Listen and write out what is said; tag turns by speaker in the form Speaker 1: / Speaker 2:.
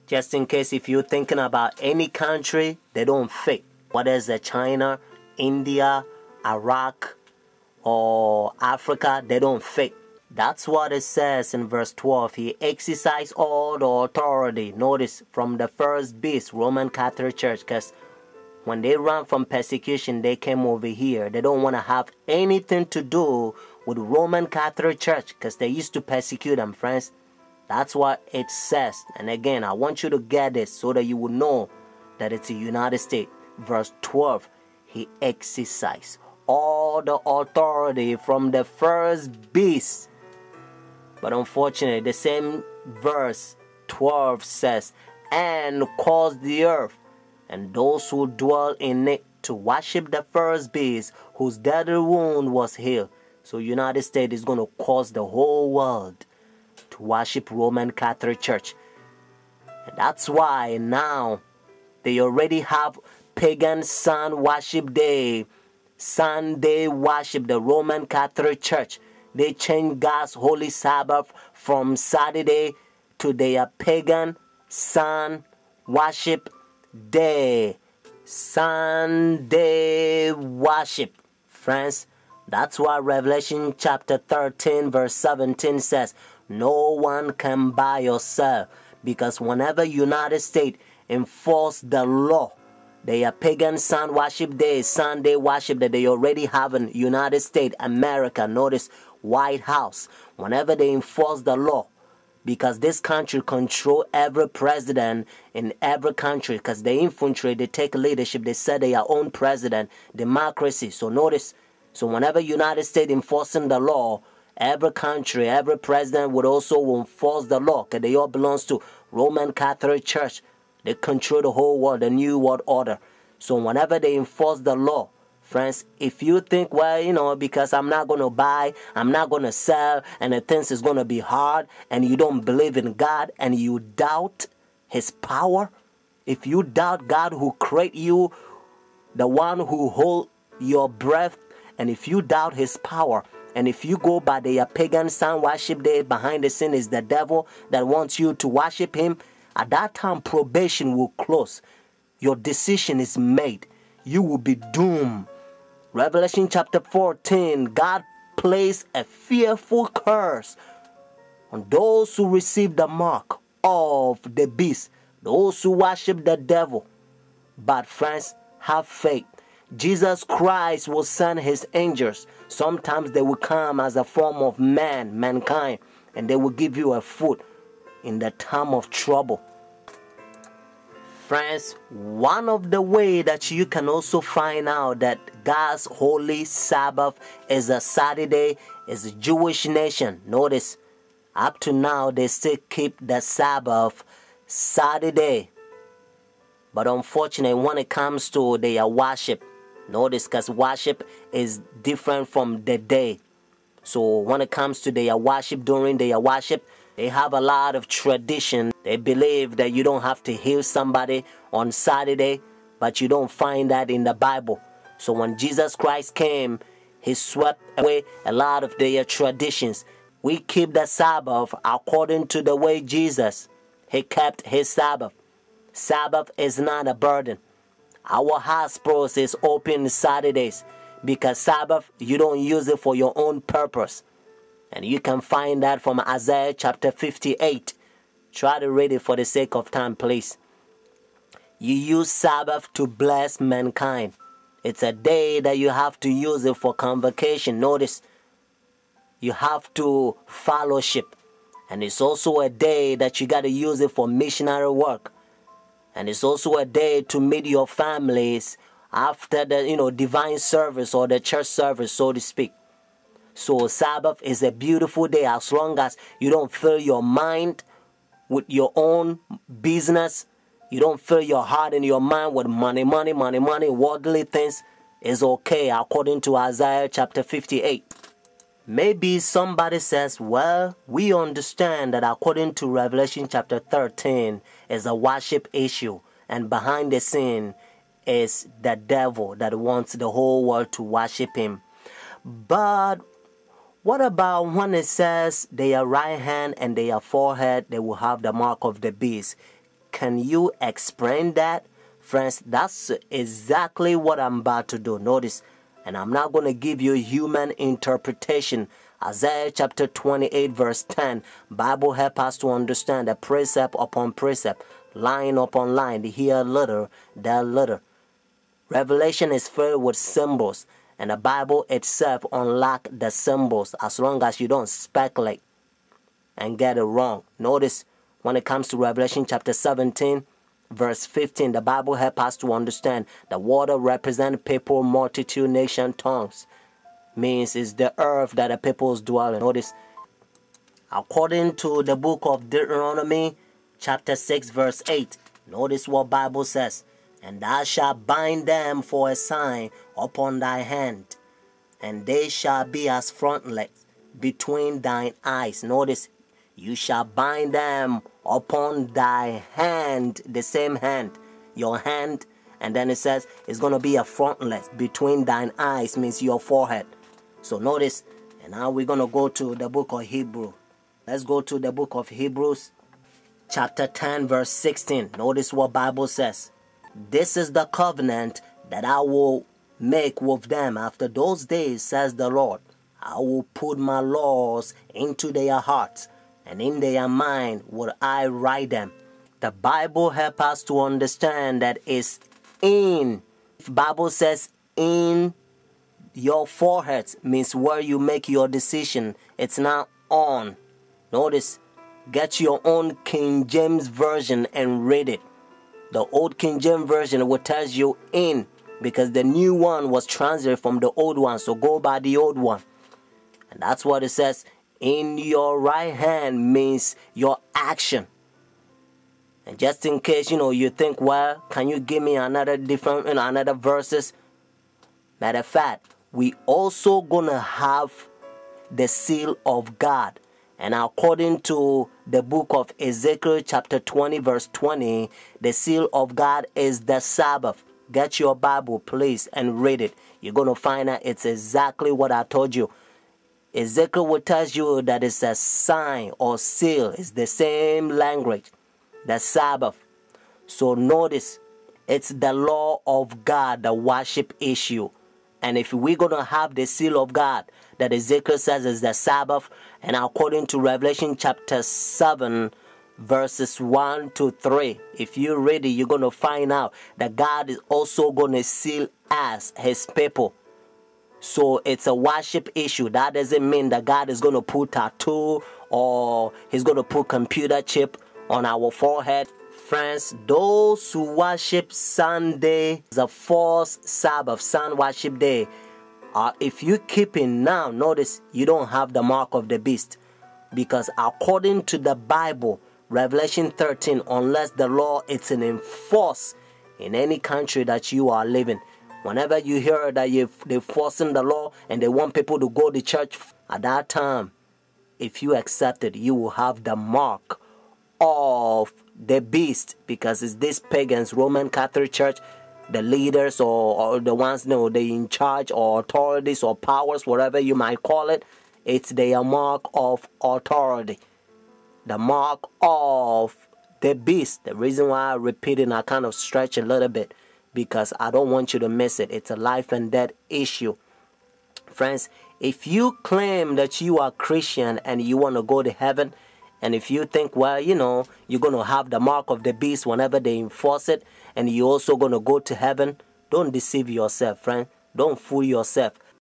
Speaker 1: Just in case if you're thinking about any country, they don't fit. Whether it's China, India, Iraq, or Africa, they don't fit. That's what it says in verse 12. He exercised all the authority. Notice, from the first beast, Roman Catholic Church, because when they ran from persecution, they came over here. They don't want to have anything to do with Roman Catholic Church because they used to persecute them, friends. That's what it says. And again, I want you to get this so that you will know that it's the United States. Verse 12, he exercised all the authority from the first beast. But unfortunately, the same verse 12 says, and caused the earth and those who dwell in it to worship the first beast whose deadly wound was healed. So United States is going to cause the whole world to worship Roman Catholic Church. And that's why now they already have pagan sun worship day, Sunday worship, the Roman Catholic Church. They changed God's holy Sabbath from Saturday to their pagan sun worship day. Sunday worship. Friends, that's why Revelation chapter 13 verse 17 says, no one can buy or sell, because whenever United States enforce the law, their pagan sun worship day, Sunday worship that they already have in United States, America, notice White House, whenever they enforce the law, because this country control every president in every country, because the infantry, they take leadership, they set their own president, democracy. So notice, so whenever United States enforcing the law, every country, every president would also enforce the law, because they all belongs to Roman Catholic Church. They control the whole world, the new world order. So whenever they enforce the law, friends, if you think, well, because I'm not going to buy, I'm not going to sell, and the things is going to be hard, and you don't believe in God, and you doubt his power, if you doubt God who created you, the one who hold your breath, and if you doubt his power, and if you go by their pagan sun worship day, behind the scene is the devil that wants you to worship him, at that time probation will close. Your decision is made. You will be doomed. Revelation chapter 14, God placed a fearful curse on those who receive the mark of the beast, those who worship the devil. But friends, have faith. Jesus Christ will send his angels. Sometimes they will come as a form of mankind, and they will give you a food in the time of trouble. Friends, one of the ways that you can also find out that God's holy Sabbath is a Saturday is a Jewish nation. Notice, up to now, they still keep the Sabbath Saturday. But unfortunately, when it comes to their worship, notice, because worship is different from the day. So when it comes to their worship, during their worship, they have a lot of tradition. They believe that you don't have to heal somebody on Saturday, but you don't find that in the Bible. So when Jesus Christ came, he swept away a lot of their traditions. We keep the Sabbath according to the way Jesus, he kept his Sabbath. Sabbath is not a burden. Our hospitals is open Saturdays because Sabbath, you don't use it for your own purpose. And you can find that from Isaiah chapter 58. Try to read it for the sake of time, please. You use Sabbath to bless mankind. It's a day that you have to use it for convocation. Notice, you have to fellowship. And it's also a day that you got to use it for missionary work. And it's also a day to meet your families after the divine service or the church service, so to speak. So Sabbath is a beautiful day as long as you don't fill your mind with your own business. You don't fill your heart and your mind with money, worldly things. Is okay according to Isaiah chapter 58. Maybe somebody says, well, we understand that according to Revelation chapter 13 is a worship issue. And behind the scene is the devil that wants the whole world to worship him. But what about when it says their right hand and their forehead, they will have the mark of the beast? can you explain that? Friends, that's exactly what I'm about to do. Notice, and I'm not going to give you human interpretation. Isaiah chapter 28 verse 10. Bible help us to understand that precept upon precept, line upon line, here a little, there a little. Revelation is filled with symbols, and the Bible itself unlocks the symbols as long as you don't speculate and get it wrong. Notice, when it comes to Revelation chapter 17, verse 15, the Bible helps us to understand the water represents people, multitude, nation, tongues. Means it's the earth that the peoples dwell in. Notice, according to the book of Deuteronomy, chapter 6, verse 8, notice what Bible says. And thou shalt bind them for a sign upon thy hand, and they shall be as frontlets between thine eyes. Notice, you shall bind them upon thy hand, the same hand, your hand. And then it says it's going to be a frontlet between thine eyes, means your forehead. So notice, and now we're going to go to the book of Hebrews. Let's go to the book of Hebrews, chapter 10, verse 16. Notice what Bible says. This is the covenant that I will make with them after those days, says the Lord. I will put my laws into their hearts, and in their mind will I write them. The Bible helps us to understand that it's in. The Bible says in your forehead, means where you make your decision. It's not on. Notice, get your own King James Version and read it. The old King James Version will tell you in, because the new one was translated from the old one. So go by the old one. And that's what it says. In your right hand means your action. And just in case, you think, well, can you give me another verses? Matter of fact, we also gonna have the seal of God. And according to the book of Ezekiel chapter 20 verse 20, the seal of God is the Sabbath. Get your Bible, please, and read it. You're going to find out it's exactly what I told you. Ezekiel will tell you that it's a sign or seal. It's the same language, the Sabbath. So notice, it's the law of God, the worship issue. And if we're going to have the seal of God that Ezekiel says is the Sabbath, and according to Revelation chapter 7, verses 1 to 3, if you read it, you're going to find out that God is also going to seal us, his people. So it's a worship issue. That doesn't mean that God is going to put tattoo or he's going to put computer chip on our forehead. Friends, those who worship Sunday, the false Sabbath, sun worship day, if you keep it now, notice you don't have the mark of the beast. Because according to the Bible, Revelation 13, unless the law is enforced in any country that you are living, whenever you hear that they're forcing the law and they want people to go to church, at that time, if you accept it, you will have the mark of the beast, because it's these pagans, Roman Catholic Church, the leaders or the ones they in charge or authorities or powers, whatever you might call it, it's their mark of authority, the mark of the beast. The reason why I repeat it and I kind of stretch a little bit, because I don't want you to miss it. It's a life and death issue. Friends, if you claim that you are Christian and you want to go to heaven, and if you think, well, you're going to have the mark of the beast whenever they enforce it, and you're also going to go to heaven, don't deceive yourself, friend. Don't fool yourself.